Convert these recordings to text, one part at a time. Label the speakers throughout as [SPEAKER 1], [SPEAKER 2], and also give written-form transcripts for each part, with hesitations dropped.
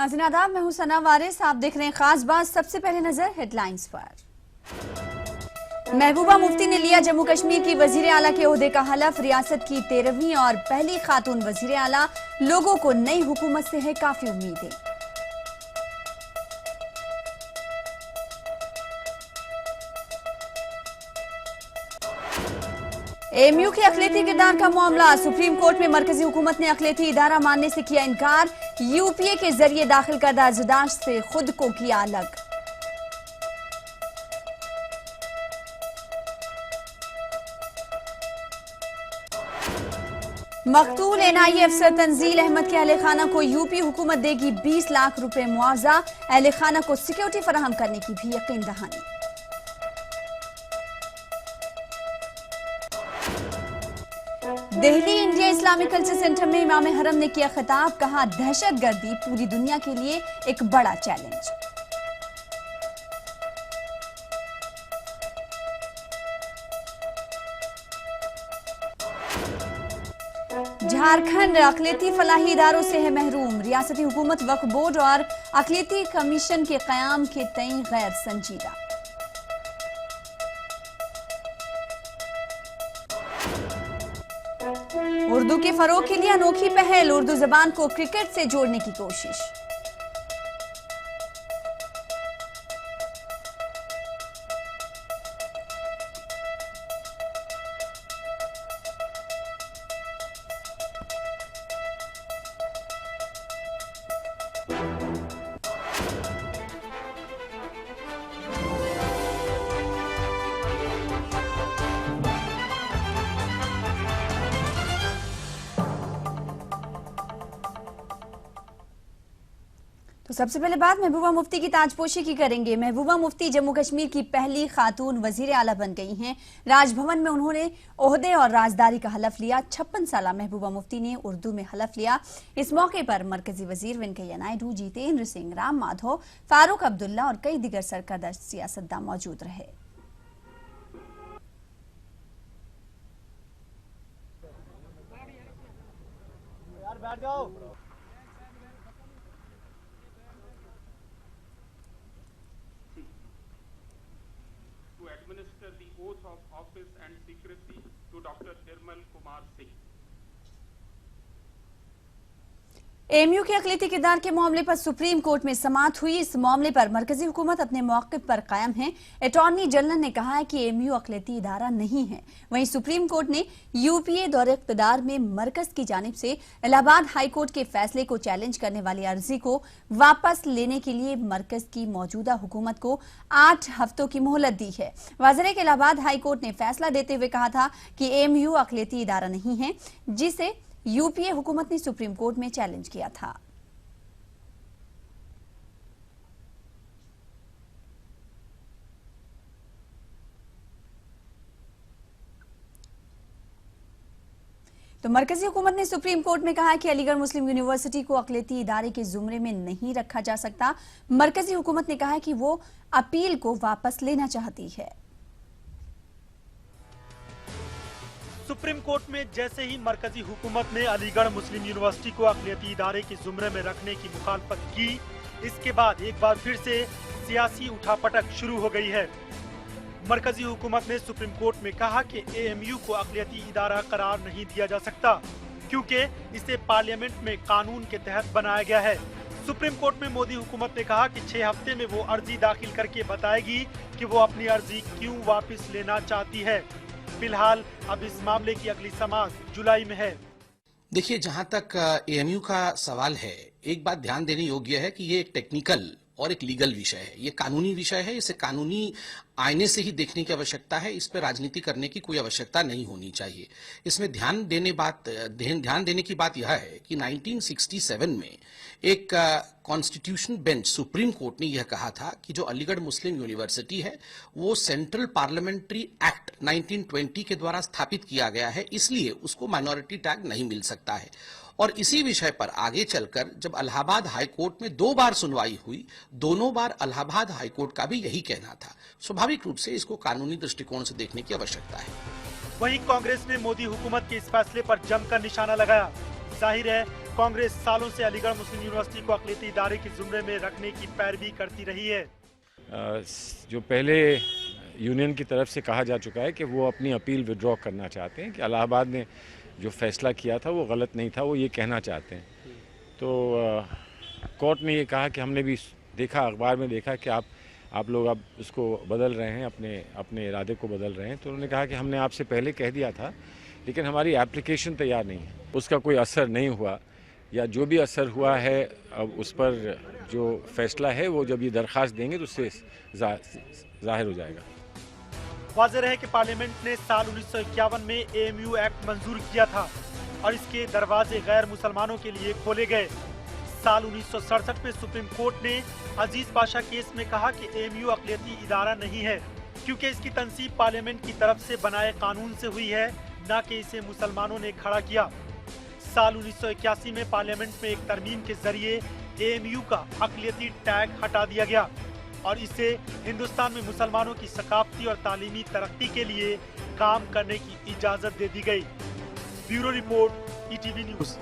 [SPEAKER 1] नाज़रीन आदाब, मैं हूं सना वारिस। आप देख रहे हैं खास बात। सबसे पहले नजर हेडलाइंस पर। महबूबा मुफ्ती ने लिया जम्मू कश्मीर की वजीर आला के ओहदे का हलफ। रियासत की 13वीं और पहली खातून वजीर आला। लोगों को नई हुकूमत से है काफी उम्मीदें। एएमयू के अकलियती किरदार का मामला। सुप्रीम कोर्ट में मरकजी हुकूमत ने अकलियती इदारा मानने से किया इनकार। यूपीए के जरिए दाखिल करदा अर्जदाश्त से खुद को किया अलग। मकतूल एनआईए अफसर तंजील अहमद के अहले खाना को यूपी हुकूमत देगी 20 लाख रुपए मुआवजा। अहले खाना को सिक्योरिटी फराहम करने की भी यकीन दहानी। Delhi India Islamic culture centre में इमाम हरम ने किया खिताब। कहा, दहशतगर्दी पूरी दुनिया के लिए एक बड़ा चैलेंज। झारखंड अकलियती फलाही इदारों से है महरूम। रियासती हुकूमत वक्फ बोर्ड और अकलियती कमीशन के कयाम के तय गैर संजीदा। उर्दू के फरोग के लिए अनोखी पहल। उर्दू जबान को क्रिकेट से जोड़ने की कोशिश। तो सबसे पहले बात महबूबा मुफ्ती की ताजपोशी की करेंगे। महबूबा मुफ्ती जम्मू कश्मीर की पहली खातून वजीर आला बन गई हैं। राजभवन में उन्होंने ओहदे और राजदारी का हलफ लिया। 56 साला महबूबा मुफ्ती ने उर्दू में हलफ लिया। इस मौके पर मरकजी वजीर वेंकैया नायडू, जितेंद्र सिंह, राम माधव, फारूक अब्दुल्ला और कई दिगर सरकर्दा सियासतदान मौजूद रहे।
[SPEAKER 2] Administer the oath of office and secrecy to Dr. Nirmal Kumar Singh.
[SPEAKER 1] AMU के अकलियती किरदार के मामले पर सुप्रीम कोर्ट में समाअत हुई। इस मामले पर मरकजी हुकूमत अपने मौक़िफ़ पर कायम है। अटॉर्नी जनरल ने कहा है कि एएमयू अकलियती इदारा नहीं है। वहीं सुप्रीम कोर्ट ने यूपीए दौरे इक़्तिदार में मरकज की जानिब से इलाहाबाद हाई कोर्ट के फैसले को चैलेंज करने वाली अर्जी को वापस लेने के लिए मरकज की मौजूदा हुकूमत को 8 हफ्तों की मोहलत दी है। वाज़ेह कि इलाहाबाद हाई कोर्ट ने फैसला देते हुए कहा था कि एएमयू अकलियती इदारा नहीं है, जिसे यूपीए हुकूमत ने सुप्रीम कोर्ट में चैलेंज किया था। तो मरकजी हुकूमत ने सुप्रीम कोर्ट में कहा कि अलीगढ़ मुस्लिम यूनिवर्सिटी को अकलियती इदारे के जुमरे में नहीं रखा जा सकता। मरकजी हुकूमत ने कहा है कि वो अपील को वापस लेना चाहती है।
[SPEAKER 3] सुप्रीम कोर्ट में जैसे ही मरकजी हुकूमत ने अलीगढ़ मुस्लिम यूनिवर्सिटी को अकलियती इदारे के जुमरे में रखने की मुखालफत की, इसके बाद एक बार फिर से सियासी उठापटक शुरू हो गई है। मरकजी हुकूमत ने सुप्रीम कोर्ट में कहा कि एएमयू को अकलियती इदारा करार नहीं दिया जा सकता, क्योंकि इसे पार्लियामेंट में कानून के तहत बनाया गया है। सुप्रीम कोर्ट में मोदी हुकूमत ने कहा कि 6 हफ्ते में वो अर्जी दाखिल करके बताएगी कि वो अपनी अर्जी क्यों वापस लेना चाहती है। फिलहाल अब इस मामले की अगली समाअत जुलाई में है।
[SPEAKER 4] देखिए, जहां तक एएमयू का सवाल है, एक बात ध्यान देने योग्य है कि ये एक टेक्निकल और एक लीगल विषय है। ये कानूनी विषय है। इसे कानूनी आईने से ही देखने की आवश्यकता है। इस पर राजनीति करने की कोई आवश्यकता नहीं होनी चाहिए। इसमें ध्यान देने की बात यह है कि 1967 में एक कॉन्स्टिट्यूशन बेंच सुप्रीम कोर्ट ने यह कहा था कि जो अलीगढ़ मुस्लिम यूनिवर्सिटी है वो सेंट्रल पार्लियामेंट्री एक्ट 1920 के द्वारा स्थापित किया गया है, इसलिए उसको माइनॉरिटी टैग नहीं मिल सकता है। और इसी विषय पर आगे चलकर जब इलाहाबाद हाई कोर्ट में 2 बार सुनवाई हुई, दोनों बार इलाहाबाद हाई कोर्ट का भी यही कहना था। स्वाभाविक रूप से इसको कानूनी दृष्टिकोण से देखने की आवश्यकता है।
[SPEAKER 3] वहीं कांग्रेस ने मोदी हुकूमत के इस फैसले पर जमकर निशाना लगाया। जाहिर है कांग्रेस सालों से अलीगढ़ मुस्लिम यूनिवर्सिटी को अक़लियती इदारे के जुमरे में रखने की पैरवी करती रही है।
[SPEAKER 5] जो पहले यूनियन की तरफ से कहा जा चुका है कि वो अपनी अपील विड्रॉ करना चाहते हैं कि इलाहाबाद ने जो फैसला किया था वो गलत नहीं था, वो ये कहना चाहते हैं। तो कोर्ट ने ये कहा कि हमने भी देखा, अखबार में देखा कि आप लोग अब उसको बदल रहे हैं, अपने इरादे को बदल रहे हैं। तो उन्होंने कहा कि हमने आपसे पहले कह दिया था, लेकिन हमारी एप्लीकेशन तैयार नहीं है, उसका कोई असर नहीं हुआ, या जो भी असर हुआ है अब उस पर जो फैसला है वो जब ये दरख्वास्त देंगे तो उससे जाहिर हो जाएगा।
[SPEAKER 3] वाज़ेह रहे कि पार्लियामेंट ने साल 1951 में एएमयू एक्ट मंजूर किया था और इसके दरवाजे गैर मुसलमानों के लिए खोले गए। साल 1967 में सुप्रीम कोर्ट ने अजीज पाशा केस में कहा कि एएमयू अक़लियती इदारा नहीं है, क्योंकि इसकी तनसीब पार्लियामेंट की तरफ से बनाए कानून से हुई है, न कि इसे मुसलमानों ने खड़ा किया। साल 1981 में पार्लियामेंट में एक तरमीम के जरिए एएमयू का अक़लियती टैग हटा दिया गया और इसे हिंदुस्तान में मुसलमानों की सकाफती और तालीमी तरक्की के लिए काम करने की इजाजत दे दी गई। Bureau report, ETV news.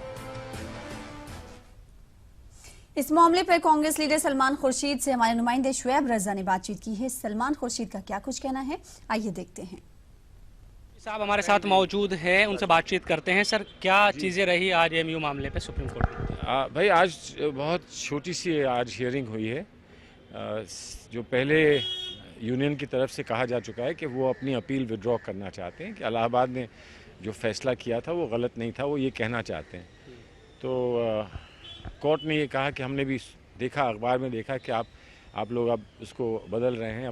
[SPEAKER 1] इस मामले पर कांग्रेस लीडर सलमान खुर्शीद से हमारे नुमाइंदे शुएब रजा ने बातचीत की है। सलमान खुर्शीद का क्या कुछ कहना है, आइए देखते हैं।
[SPEAKER 6] साहब हमारे साथ मौजूद हैं, उनसे बातचीत करते हैं। सर, क्या चीज़ें रही आज एएमयू मामले पे सुप्रीम कोर्ट में?
[SPEAKER 5] भाई आज बहुत छोटी सी आज हियरिंग हुई है। जो पहले यूनियन की तरफ से कहा जा चुका है कि वो अपनी अपील विड्रॉ करना चाहते हैं कि इलाहाबाद ने जो फैसला किया था वो गलत नहीं था, वो ये कहना चाहते हैं। तो कोर्ट ने ये कहा कि हमने भी देखा, अखबार में देखा कि आप लोग अब उसको बदल रहे हैं,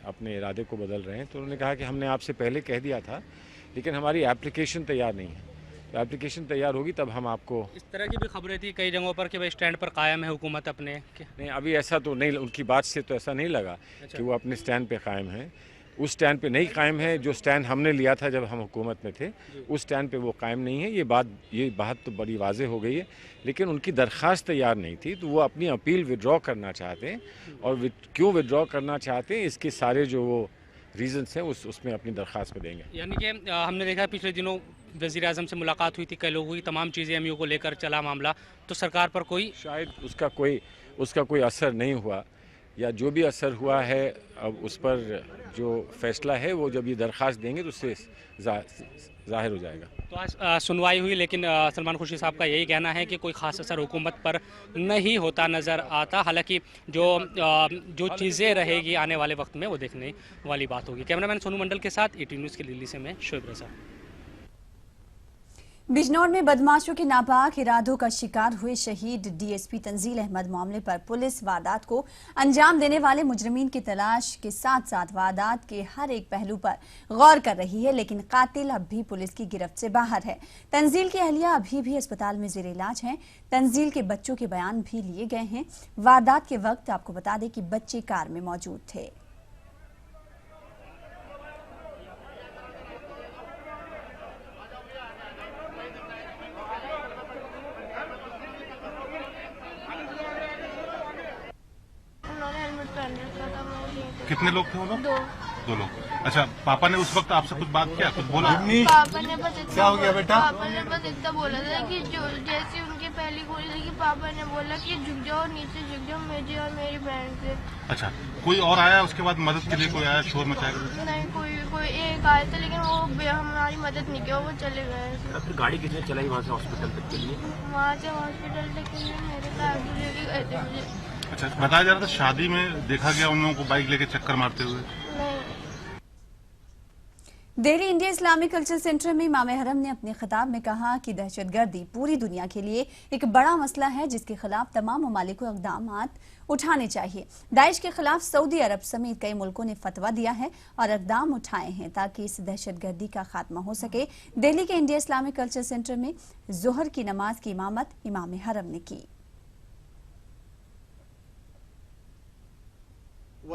[SPEAKER 5] अपने इरादे को बदल रहे हैं। तो उन्होंने कहा कि हमने आपसे पहले कह दिया था, लेकिन हमारी एप्लीकेशन तैयार नहीं है। तो एप्लीकेशन तैयार होगी तब हम आपको।
[SPEAKER 6] इस तरह की भी खबरें थी कई जगहों पर कि भाई स्टैंड पर कायम है हुकूमत अपने।
[SPEAKER 5] नहीं, अभी ऐसा तो नहीं, उनकी बात से तो ऐसा नहीं लगा कि वो अपने स्टैंड पे कायम हैं। उस स्टैंड पे नहीं कायम है जो स्टैंड हमने लिया था जब हम हुकूमत में थे, उस स्टैंड पे वो कायम नहीं है। ये बात तो बड़ी वाज़ेह हो गई है, लेकिन उनकी दरख्वास्त तैयार नहीं थी, तो वो अपनी अपील विड्रॉ करना चाहते हैं। और क्यों विड्रॉ करना चाहते हैं, इसके सारे जो वो रीजंस हैं उसमें अपनी दरख्वास्त में देंगे।
[SPEAKER 6] यानी कि हमने देखा पिछले दिनों वज़ीर आज़म से मुलाकात हुई थी, कई लोगों की, तमाम चीज़ें एएमयू को लेकर चला मामला, तो सरकार पर कोई
[SPEAKER 5] शायद उसका कोई असर नहीं हुआ, या जो भी असर हुआ है अब उस पर जो फैसला है वो जब ये दरख्वास्त देंगे तो उससे जाहिर हो जाएगा।
[SPEAKER 6] तो आज सुनवाई हुई, लेकिन सलमान खुर्शीद साहब का यही कहना है कि कोई ख़ास असर हुकूमत पर नहीं होता नज़र आता। हालांकि जो चीज़ें रहेगी आने वाले वक्त में वो देखने वाली बात होगी। कैमरामैन सोनू मंडल के साथ ईटीवी न्यूज़ के दिल्ली से मैं शुएब रजा।
[SPEAKER 1] बिजनौर में बदमाशों के नापाक इरादों का शिकार हुए शहीद डीएसपी तंजील अहमद मामले पर पुलिस वारदात को अंजाम देने वाले मुजरिमीन की तलाश के साथ साथ वारदात के हर एक पहलू पर गौर कर रही है, लेकिन कातिल अब भी पुलिस की गिरफ्त से बाहर है। तंजील की अहलिया अभी भी अस्पताल में जेर इलाज हैं। तंजील के बच्चों के बयान भी लिए गए हैं। वारदात के वक्त आपको बता दें कि बच्चे कार में मौजूद थे।
[SPEAKER 7] कितने लोग थे वो लोग? दो लोग। अच्छा, पापा ने उस वक्त आपसे कुछ बात किया, कुछ बोला?
[SPEAKER 8] पापा ने बस क्या हो गया बेटा? पापा ने बस इतना बोला था कि जो जैसे उनकी पहली गोली लगी, पापा ने बोला कि झुक जाओ, नीचे झुक जाओ, मुझे और मेरी बहन से।
[SPEAKER 7] अच्छा, कोई और आया उसके बाद मदद के लिए? कोई आया शोर मचाया?
[SPEAKER 8] नहीं, कोई एक आया था, लेकिन वो हमारी मदद नहीं किया, वो चले गए।
[SPEAKER 9] फिर गाड़ी किसने चलाई वहाँ से हॉस्पिटल तक के लिए?
[SPEAKER 8] वहाँ से हॉस्पिटल तक के लिए मेरे साथ लेके गए थे मुझे।
[SPEAKER 7] अच्छा, बताया जा रहा था शादी में देखा गया उन लोगों को बाइक लेके चक्कर मारते हुए।
[SPEAKER 1] Delhi India Islamic culture centre में इमाम हरम ने अपने खिताब में कहा कि दहशतगर्दी पूरी दुनिया के लिए एक बड़ा मसला है, जिसके खिलाफ तमाम ममालिक को इक़दाम उठाने चाहिए। दाइश के खिलाफ सऊदी अरब समेत कई मुल्कों ने फतवा दिया है और इक़दाम उठाए हैं ताकि इस दहशतगर्दी का खात्मा हो सके। दिल्ली के इंडिया इस्लामिक कल्चर सेंटर में जोहर की नमाज की इमामत इमाम हरम ने की।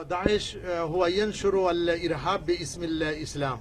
[SPEAKER 10] दाइश हुवा यंशुरु अल-इरहाब बिइस्मिल इस्लाम।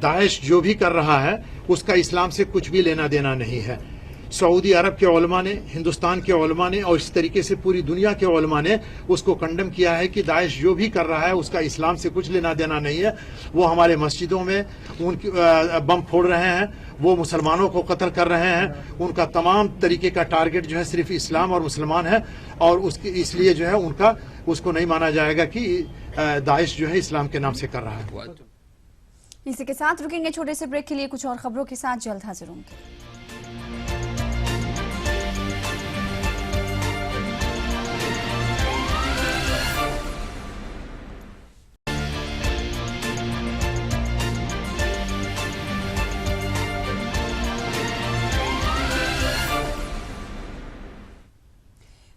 [SPEAKER 10] दाइश जो भी कर रहा है उसका इस्लाम से कुछ भी लेना देना नहीं है। सऊदी अरब के उलमा ने, हिंदुस्तान के उलमा ने और इस तरीके से पूरी दुनिया के उलमा ने उसको कंडम किया है कि दाइश जो भी कर रहा है उसका इस्लाम से कुछ लेना देना नहीं है। वो हमारे मस्जिदों में उनकी बम फोड़ रहे हैं, वो मुसलमानों को कत्ल कर रहे हैं, उनका तमाम तरीके का टारगेट जो है सिर्फ इस्लाम और मुसलमान है, और उसकी इसलिए जो है उनका उसको नहीं माना जाएगा कि दाइश जो है इस्लाम के नाम से कर रहा है।
[SPEAKER 1] इसी के साथ रुकेंगे छोटे से ब्रेक के लिए, कुछ और खबरों के साथ जल्द हाजिर होंगे।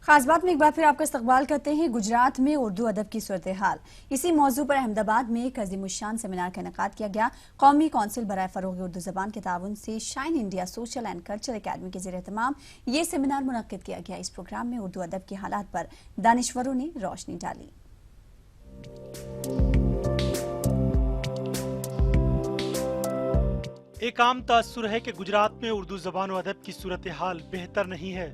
[SPEAKER 1] खास बात में एक बार फिर आपका इस्तकबाल करते हैं। गुजरात में उर्दू अदब की सूरत हाल, इसी मौजू पर अहमदाबाद में एक अजीमुशान सेमिनार का इनेकाद किया गया। कौमी कौंसिल बराए फरोग उर्दू जबान के ताउन से shine India social and culture academy के ज़ेर एहतमाम ये सेमिनार मुनक्किद किया गया। इस प्रोग्राम में उर्दू अदब के हालात पर दानिश्वरों ने रोशनी डाली।
[SPEAKER 3] एक आम तासुर है कि गुजरात में उर्दू जबान और अदब की सूरत हाल बेहतर नहीं है।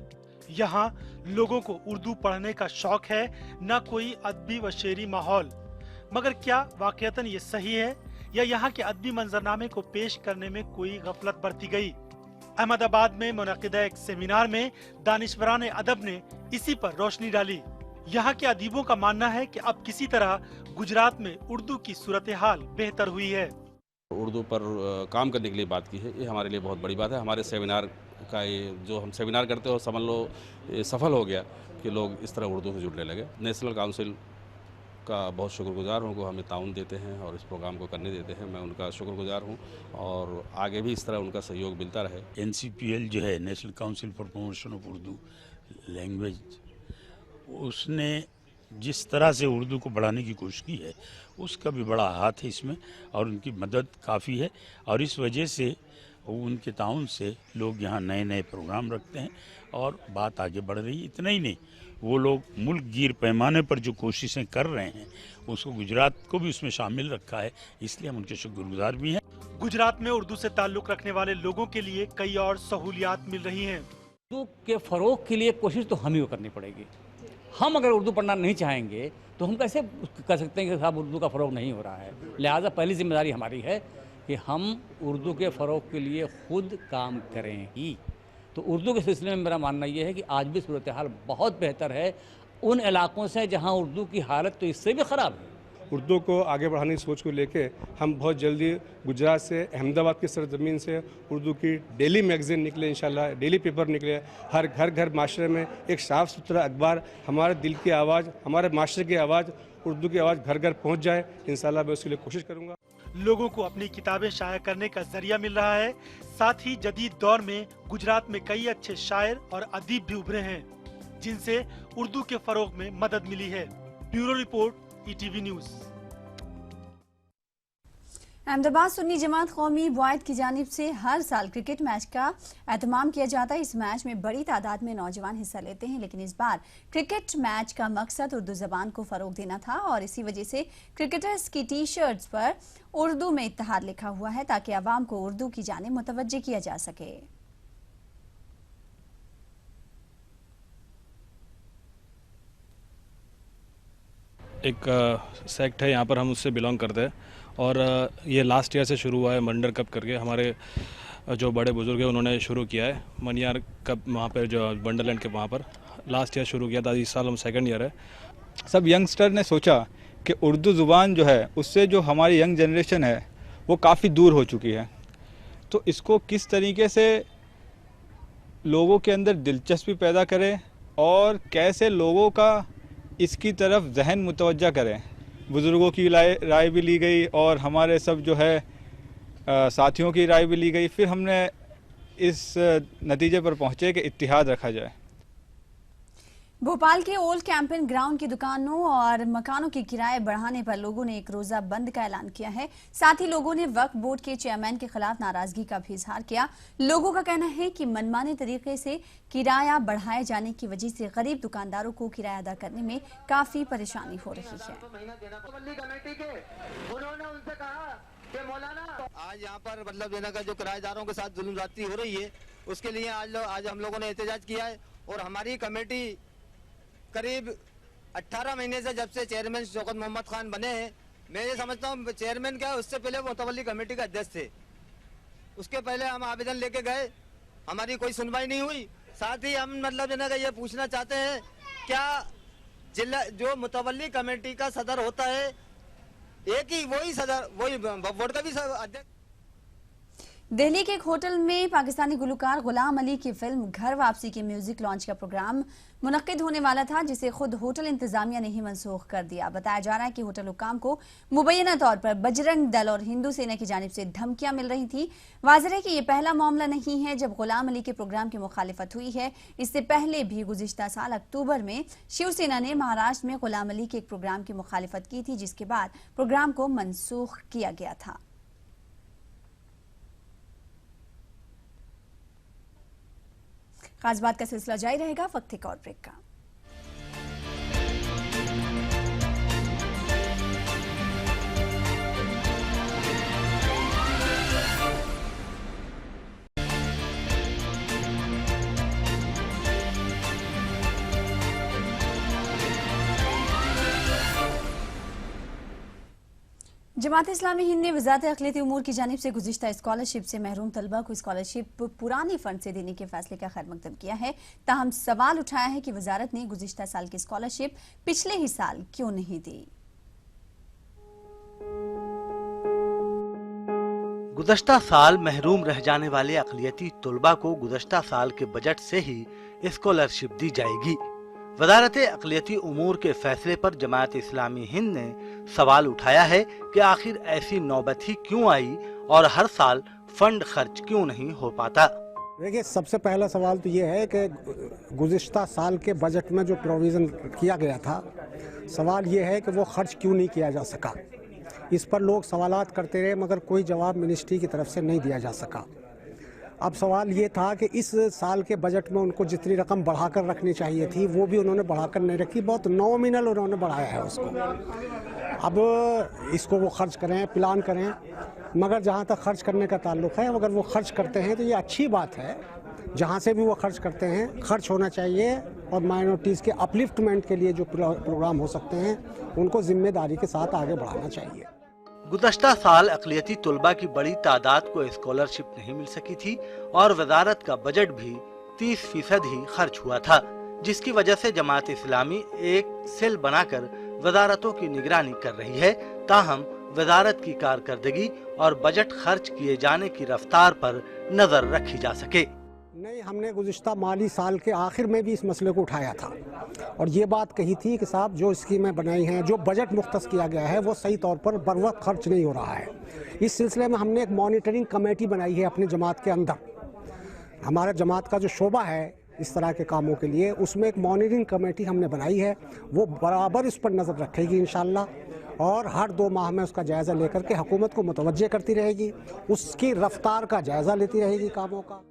[SPEAKER 3] यहाँ लोगों को उर्दू पढ़ने का शौक है, न कोई अदबी व शेरी माहौल। मगर क्या वाकईतन ये सही है या यहाँ के अदबी मंजरनामे को पेश करने में कोई गफलत बरती गई? अहमदाबाद में मुनक़िदा एक सेमिनार में दानिश्वरान अदब ने इसी पर रोशनी डाली। यहाँ के अदीबों का मानना है कि अब किसी तरह गुजरात में उर्दू की सूरत हाल बेहतर हुई है।
[SPEAKER 11] उर्दू पर काम करने के लिए बात की है, ये हमारे लिए बहुत बड़ी बात है। हमारे सेमिनार का ये जो हम सेमिनार करते हो समझ लो ये सफल हो गया कि लोग इस तरह उर्दू से जुड़ने लगे। नेशनल काउंसिल का बहुत शुक्रगुजार हूँ, वो हमें ताउन देते हैं और इस प्रोग्राम को करने देते हैं। मैं उनका शुक्रगुजार हूँ और आगे भी इस तरह उनका सहयोग मिलता रहे।
[SPEAKER 12] NCPL जो है, national council for promotion of Urdu language, उसने जिस तरह से उर्दू को बढ़ाने की कोशिश की है उसका भी बड़ा हाथ है इसमें और उनकी मदद काफ़ी है। और इस वजह से उनके ताउन से लोग यहाँ नए नए प्रोग्राम रखते हैं और बात आगे बढ़ रही है। इतना ही नहीं, वो लोग मुल्क गिर पैमाने पर जो कोशिशें कर रहे हैं उसको गुजरात को भी उसमें शामिल रखा है, इसलिए हम उनके शुक्रगुजार भी हैं।
[SPEAKER 3] गुजरात में उर्दू से ताल्लुक़ रखने वाले लोगों के लिए कई और सहूलियात मिल रही हैं।
[SPEAKER 13] उर्दू के फ़रोग के लिए कोशिश तो हमें करनी पड़ेगी। हम अगर उर्दू पढ़ना नहीं चाहेंगे तो हम कैसे कर सकते हैं कि साहब उर्दू का फ़रोग नहीं हो रहा है। लिहाजा पहली जिम्मेदारी हमारी है कि हम उर्दू के फ़रोग के लिए खुद काम करें ही। तो उर्दू के सिलसिले में मेरा मानना ये है कि आज भी सूरत हाल बहुत बेहतर है उन इलाकों से जहाँ उर्दू की हालत तो इससे भी ख़राब है।
[SPEAKER 14] उर्दू को आगे बढ़ाने की सोच को लेके हम बहुत जल्दी गुजरात से अहमदाबाद की सरजमीन से उर्दू की डेली मैगज़ीन निकले, इंशाल्लाह डेली पेपर निकले। हर घर माशरे में एक साफ़ सुथरा अखबार, हमारे दिल की आवाज़, हमारे माशरे की आवाज़, उर्दू की आवाज़ घर घर पहुँच जाए, इंशाल्लाह मैं उसके लिए कोशिश करूँगा।
[SPEAKER 3] लोगों को अपनी किताबें शाया करने का जरिया मिल रहा है। साथ ही जदीद दौर में गुजरात में कई अच्छे शायर और अदीब भी उभरे हैं जिनसे उर्दू के फरोग में मदद मिली है। Bureau report, ETV news.
[SPEAKER 1] Ahmedabad सुन्नी जमात कौमी बुआयद की जानिब से हर साल क्रिकेट मैच का एहतमाम किया जाता है। इस मैच में बड़ी तादाद में नौजवान हिस्सा लेते हैं, लेकिन इस बार क्रिकेट मैच का मकसद उर्दू ज़बान को फ़रोग देना था और इसी वजह से क्रिकेटर्स की टी-शर्ट्स पर उर्दू में इत्तेहाद लिखा हुआ है ताकि आवाम को उर्दू की जानिब मुतवज्जे किया जा सके।
[SPEAKER 15] एक सेक्ट है यहाँ पर, हम उससे बिलोंग करते हैं और ये लास्ट ईयर से शुरू हुआ है। मंडर कप करके हमारे जो बड़े बुजुर्ग हैं उन्होंने शुरू किया है। मनियार कप वहाँ पर जो वंडरलैंड के वहाँ पर लास्ट ईयर शुरू किया था। इस साल हम सेकंड ईयर है।
[SPEAKER 16] सब यंगस्टर ने सोचा कि उर्दू ज़ुबान जो है उससे जो हमारी यंग जनरेशन है वो काफ़ी दूर हो चुकी है, तो इसको किस तरीके से लोगों के अंदर दिलचस्पी पैदा करें और कैसे लोगों का इसकी तरफ जहन मुतवज्जा करें। बुज़ुर्गों की राय भी ली गई और हमारे सब जो है साथियों की राय भी ली गई। फिर हमने इस नतीजे पर पहुँचे कि इत्तिहाद रखा जाए।
[SPEAKER 1] भोपाल के ओल्ड कैंपेन ग्राउंड की दुकानों और मकानों के किराए बढ़ाने पर लोगों ने एक रोजा बंद का ऐलान किया है। साथ ही लोगों ने वक्फ बोर्ड के चेयरमैन के खिलाफ नाराजगी का भी इजहार किया। लोगों का कहना है कि मनमाने तरीके से किराया बढ़ाए जाने की वजह से गरीब दुकानदारों को किराया अदा करने में काफी परेशानी हो रही है।
[SPEAKER 17] आज यहाँ पर मतलब देना का जो किराएदारों के साथ जुल्म ज्यादती हो रही है, उसके लिए आज हम लोगों ने एहतजाज किया है। और हमारी कमेटी करीब 18 महीने से, जब से चेयरमैन शौकत मोहम्मद खान बने हैं, मैं ये समझता हूँ चेयरमैन क्या, उससे पहले वो मुतवल्ली कमेटी का अध्यक्ष थे, उसके पहले हम आवेदन लेके गए, हमारी कोई सुनवाई नहीं हुई। साथ ही हम मतलब देना का ये पूछना चाहते हैं, क्या जिला जो मुतवल्ली कमेटी का सदर होता है, एक ही वही सदर, वही बोर्ड का भी अध्यक्ष।
[SPEAKER 1] दिल्ली के एक होटल में पाकिस्तानी गुलकार गुलाम अली की फिल्म घर वापसी के म्यूजिक लॉन्च का प्रोग्राम मुनक्किद होने वाला था, जिसे खुद होटल इंतजामिया ने ही मनसूख कर दिया। बताया जा रहा है कि होटल हुक्काम को मुबैना तौर पर बजरंग दल और हिंदू सेना की जानिब से धमकियां मिल रही थी। वाज़ेह है कि ये पहला मामला नहीं है जब गुलाम अली के प्रोग्राम की मुखालिफत हुई है। इससे पहले भी गुज़िश्ता साल अक्टूबर में शिवसेना ने महाराष्ट्र में गुलाम अली के एक प्रोग्राम की मुखालिफत की थी, जिसके बाद प्रोग्राम को मनसूख किया गया था। खास बात का सिलसिला जारी रहेगा वक्त एक और ब्रेक का। जमात इस्लामी हिंद ने वज़ारत अक़लियती उमूर की जानिब से गुज़िश्ता स्कॉलरशिप से महरूम तलबा को स्कॉलरशिप पुराने फंड से देने के फैसले का खैर मकदम किया है। ताहम सवाल उठाया है कि वज़ारत ने गुज़िश्ता साल की स्कॉलरशिप पिछले ही साल क्यों नहीं दी।
[SPEAKER 18] गुज़श्ता साल महरूम रह जाने वाले अक़लियती तलबा को गुज़श्ता साल के बजट से ही स्कॉलरशिप दी जाएगी। वज़ारत अक़लियती उमूर के फैसले पर जमात इस्लामी हिंद ने सवाल उठाया है कि आखिर ऐसी नौबत ही क्यों आई और हर साल फंड खर्च क्यों नहीं हो पाता।
[SPEAKER 19] देखिए, सबसे पहला सवाल तो ये है कि गुज़िश्ता साल के बजट में जो प्रोविज़न किया गया था, सवाल ये है कि वो खर्च क्यों नहीं किया जा सका। इस पर लोग सवालात करते रहे मगर कोई जवाब मिनिस्ट्री की तरफ से नहीं दिया जा सका। अब सवाल ये था कि इस साल के बजट में उनको जितनी रकम बढ़ाकर रखनी चाहिए थी वो भी उन्होंने बढ़ाकर नहीं रखी, बहुत नॉमिनल उन्होंने बढ़ाया है उसको। अब इसको वो खर्च करें, प्लान करें, मगर जहाँ तक खर्च करने का ताल्लुक़ है, अगर वो खर्च करते हैं तो ये अच्छी बात है। जहाँ से भी वो खर्च करते हैं खर्च होना चाहिए और माइनॉरिटीज़ के अपलिफ्टमेंट के लिए जो प्रोग्राम हो सकते हैं उनको जिम्मेदारी के साथ आगे बढ़ाना चाहिए।
[SPEAKER 18] गुज़श्ता साल अक़लियती तलबा की बड़ी तादाद को स्कॉलरशिप नहीं मिल सकी थी और वज़ारत का बजट भी 30% ही खर्च हुआ था, जिसकी वजह से जमात इस्लामी एक सेल बनाकर वज़ारतों की निगरानी कर रही है। ताहम वज़ारत की कारकर्दगी और बजट खर्च किए जाने की रफ्तार पर नजर रखी जा सके।
[SPEAKER 19] नहीं, हमने गुज़िश्ता माली साल के आखिर में भी इस मसले को उठाया था और ये बात कही थी कि साहब जो स्कीमें बनाई हैं, जो बजट मुख्तस किया गया है वो सही तौर पर बर वक्त खर्च नहीं हो रहा है। इस सिलसिले में हमने एक मॉनिटरिंग कमेटी बनाई है अपनी जमात के अंदर। हमारा जमात का जो शोबा है इस तरह के कामों के लिए, उसमें एक मॉनिटरिंग कमेटी हमने बनाई है, वो बराबर इस पर नज़र रखेगी इंशाअल्लाह और हर 2 माह में उसका जायज़ा लेकर के हुकूमत को मुतवज्जे करती रहेगी, उसकी रफ्तार का जायज़ा लेती रहेगी कामों का।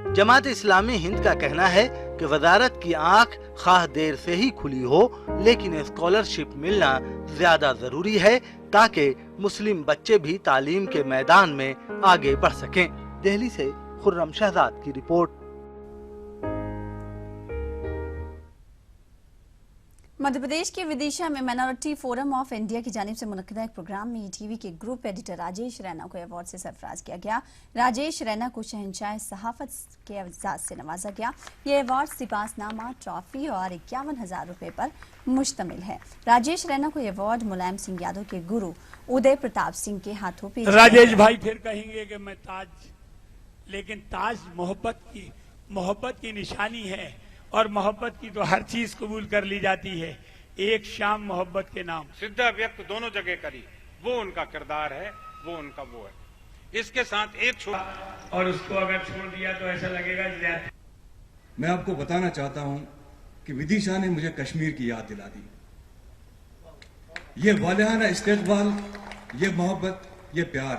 [SPEAKER 18] जमात इस्लामी हिंद का कहना है कि वज़ारत की आंख खाह देर से ही खुली हो, लेकिन स्कॉलरशिप मिलना ज्यादा जरूरी है ताकि मुस्लिम बच्चे भी तालीम के मैदान में आगे बढ़ सकें। दिल्ली से खुर्रम शहजाद की रिपोर्ट।
[SPEAKER 1] मध्य प्रदेश के विदिशा में माइनॉरिटी फोरम ऑफ इंडिया की जानिब से मुनक्किदा एक प्रोग्राम में ईटीवी के ग्रुप एडिटर राजेश रैना को अवार्ड से सरफराज किया गया। राजेश रैना को शहंशाह सहाफत के एजाज से नवाजा गया। ये अवार्ड सिपासनामा, ट्रॉफी और 51,000 रुपए पर मुश्तमिल है। राजेश रैना को अवार्ड मुलायम सिंह यादव के गुरु उदय प्रताप सिंह के हाथों पेश।
[SPEAKER 20] राजेश भाई फिर कहेंगे कि मैं ताज, लेकिन ताज मोहब्बत की निशानी है और मोहब्बत की तो हर चीज कबूल कर ली जाती है, एक शाम मोहब्बत के नाम।
[SPEAKER 21] सिद्धा व्यक्त दोनों जगह करी, वो उनका किरदार है, वो उनका वो है। इसके साथ एक छोड़
[SPEAKER 20] और उसको अगर छोड़ दिया तो ऐसा लगेगा ज्यादा।
[SPEAKER 22] मैं आपको बताना चाहता हूं कि विदिशा ने मुझे कश्मीर की याद दिला दी। ये वालिहाना इस्तकबाल, ये मोहब्बत, ये प्यार,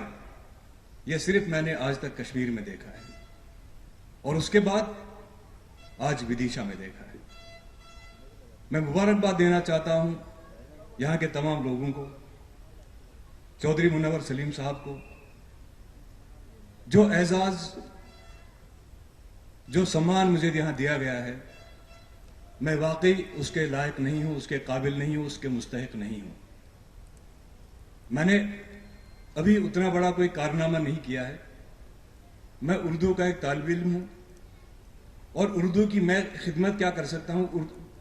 [SPEAKER 22] ये सिर्फ मैंने आज तक कश्मीर में देखा है और उसके बाद आज विदिशा में देखा है। मैं मुबारकबाद देना चाहता हूं यहां के तमाम लोगों को, चौधरी मुनव्वर सलीम साहब को, जो एजाज, जो सम्मान मुझे यहां दिया गया है, मैं वाकई उसके लायक नहीं हूं, उसके काबिल नहीं हूं, उसके मुस्तहिक नहीं हूं। मैंने अभी उतना बड़ा कोई कारनामा नहीं किया है। मैं उर्दू का एक तालिब इल्म हूं और उर्दू की मैं खिदमत क्या कर सकता हूं,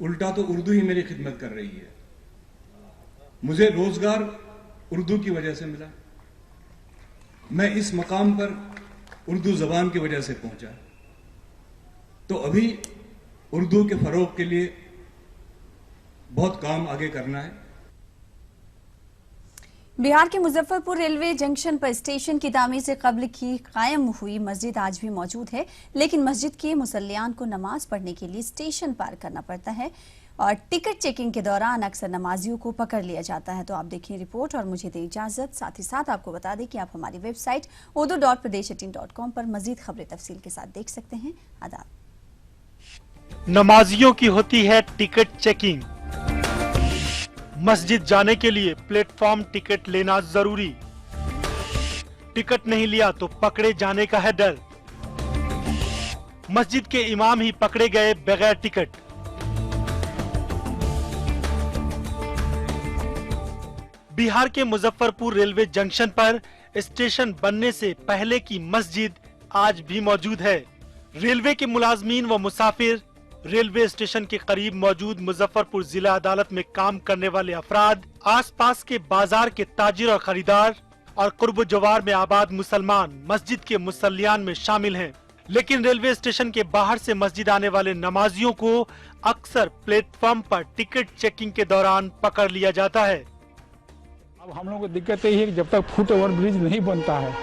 [SPEAKER 22] उल्टा तो उर्दू ही मेरी खिदमत कर रही है। मुझे रोजगार उर्दू की वजह से मिला, मैं इस मकाम पर उर्दू जबान की वजह से पहुंचा। तो अभी उर्दू के फरोग के लिए बहुत काम आगे करना है।
[SPEAKER 1] बिहार के मुजफ्फरपुर रेलवे जंक्शन पर स्टेशन की तामीर से कब्ल की कायम हुई मस्जिद आज भी मौजूद है, लेकिन मस्जिद के मुसल्लियान को नमाज पढ़ने के लिए स्टेशन पार करना पड़ता है और टिकट चेकिंग के दौरान अक्सर नमाजियों को पकड़ लिया जाता है। तो आप देखिए रिपोर्ट और मुझे दें इजाजत। साथ ही साथ आपको बता दें कि आप हमारी वेबसाइट urdu.pradesh18.com पर मजीद खबरें तफसील के साथ देख सकते हैं। आदाब।
[SPEAKER 3] नमाजियों की होती है टिकट चेकिंग। मस्जिद जाने के लिए प्लेटफॉर्म टिकट लेना जरूरी। टिकट नहीं लिया तो पकड़े जाने का है डर। मस्जिद के इमाम ही पकड़े गए बगैर टिकट। बिहार के मुजफ्फरपुर रेलवे जंक्शन पर स्टेशन बनने से पहले की मस्जिद आज भी मौजूद है। रेलवे के मुलाजमीन व मुसाफिर, रेलवे स्टेशन के करीब मौजूद मुजफ्फरपुर जिला अदालत में काम करने वाले अफराद, आसपास के बाजार के ताजिर और खरीदार और कुर्ब जवार में आबाद मुसलमान मस्जिद के मुसल्लियान में शामिल हैं। लेकिन रेलवे स्टेशन के बाहर से मस्जिद आने वाले नमाजियों को अक्सर प्लेटफॉर्म पर टिकट चेकिंग के दौरान पकड़ लिया जाता है।
[SPEAKER 16] अब हम लोगों को दिक्कत यही है कि जब तक फुट ओवर ब्रिज नहीं बनता है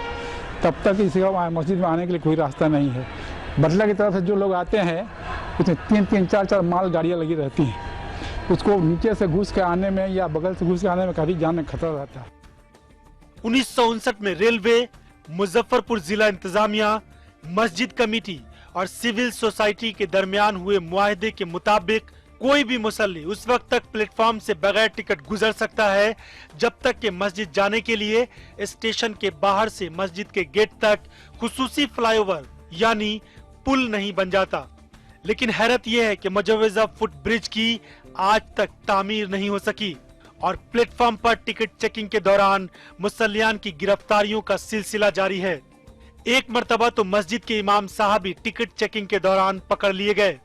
[SPEAKER 16] तब तक इस मस्जिद में आने के लिए कोई रास्ता नहीं है। बटला की तरफ से जो लोग आते हैं उसमें 3-3, 4-4 माल गाड़ियाँ लगी रहती हैं। उसको नीचे से घुस के आने में या बगल से घुस के आने में काफी जान में खतरा रहता है।
[SPEAKER 3] 1959 में रेलवे, मुजफ्फरपुर जिला इंतजामिया, मस्जिद कमेटी और सिविल सोसाइटी के दरमियान हुए मुआहदे के मुताबिक कोई भी मुसल्ली उस वक्त तक प्लेटफॉर्म से बगैर टिकट गुजर सकता है जब तक कि मस्जिद जाने के लिए स्टेशन के बाहर से मस्जिद के गेट तक खुसूसी फ्लाईओवर यानी पुल नहीं बन जाता। लेकिन हैरत यह है कि मुजव्वजा फुट ब्रिज की आज तक तामीर नहीं हो सकी और प्लेटफॉर्म पर टिकट चेकिंग के दौरान मुसल्लियान की गिरफ्तारियों का सिलसिला जारी है। एक मर्तबा तो मस्जिद के इमाम साहब भी टिकट चेकिंग के दौरान पकड़ लिए गए।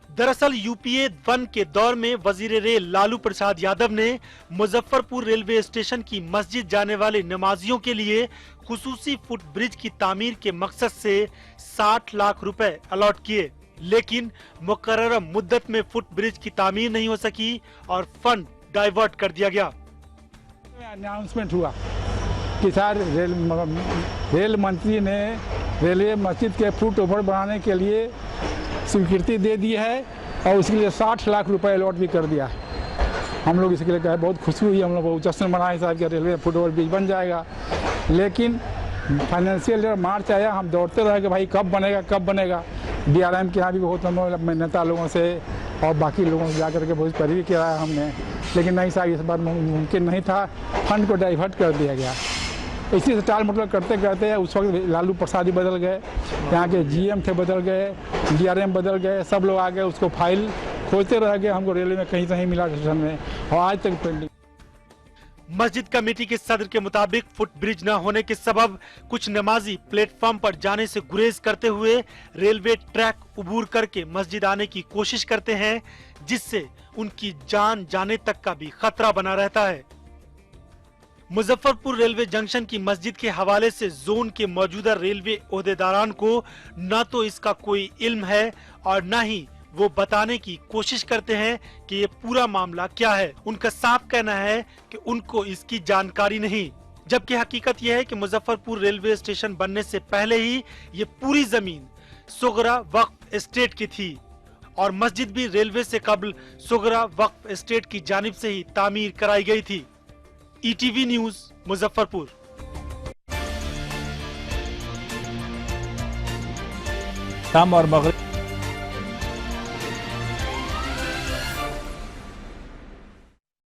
[SPEAKER 3] दरअसल यूपीए 1 के दौर में वजीर रेल लालू प्रसाद यादव ने मुजफ्फरपुर रेलवे स्टेशन की मस्जिद जाने वाले नमाजियों के लिए खुसूसी फुट ब्रिज की तामीर के मकसद से 60 लाख रुपए अलॉट किए, लेकिन मुकर्रर मुद्दत में फुट ब्रिज की तामीर नहीं हो सकी और फंड डाइवर्ट कर दिया गया।
[SPEAKER 16] अनाउंसमेंट हुआ कि सर रेल मंत्री ने रेलवे मस्जिद के फुट ओवर बनाने के लिए स्वीकृति दे दी है और उसके लिए 60 लाख रुपए अलॉट भी कर दिया। हम लोग इसके लिए कहे बहुत खुशी हुई, हम लोग बहुत जश्न मनाए साहब कि रेलवे फुट ओवर ब्रिज बन जाएगा। लेकिन फाइनेंशियल मार्च आया, हम दौड़ते रहे कि भाई कब बनेगा कब बनेगा। DRM के यहाँ भी बहुत नेता लोगों से और बाकी लोगों से जाकर के बहुत पैरवी किया हमने, लेकिन नहीं साहब इस बार मुमकिन नहीं था, फंड को डाइवर्ट कर दिया गया। इसी से टाल मटोल करते करते उस वक्त लालू प्रसाद ही बदल गए, यहाँ के GM थे बदल गए, DRM बदल गए, सब लोग आ गए, उसको फाइल खोजते रह गए, हमको रेलवे में कहीं नहीं मिला स्टेशन में और आज तक पेंडिंग।
[SPEAKER 3] मस्जिद कमेटी के सदर के मुताबिक फुट ब्रिज न होने के सबब कुछ नमाजी प्लेटफॉर्म पर जाने से गुरेज करते हुए रेलवे ट्रैक उबूर करके मस्जिद आने की कोशिश करते हैं, जिससे उनकी जान जाने तक का भी खतरा बना रहता है। मुजफ्फरपुर रेलवे जंक्शन की मस्जिद के हवाले से जोन के मौजूदा रेलवे ओहदेदारान को न तो इसका कोई इल्म है और न ही वो बताने की कोशिश करते हैं कि ये पूरा मामला क्या है। उनका साफ कहना है कि उनको इसकी जानकारी नहीं, जबकि हकीकत यह है कि मुजफ्फरपुर रेलवे स्टेशन बनने से पहले ही ये पूरी जमीन सुगरा वक्फ एस्टेट की थी और मस्जिद भी रेलवे से कबल सुगरा वक्फ एस्टेट की जानिब से ही तामीर कराई गई थी। ETV news Muzaffarpur.
[SPEAKER 2] शाम और मगरिब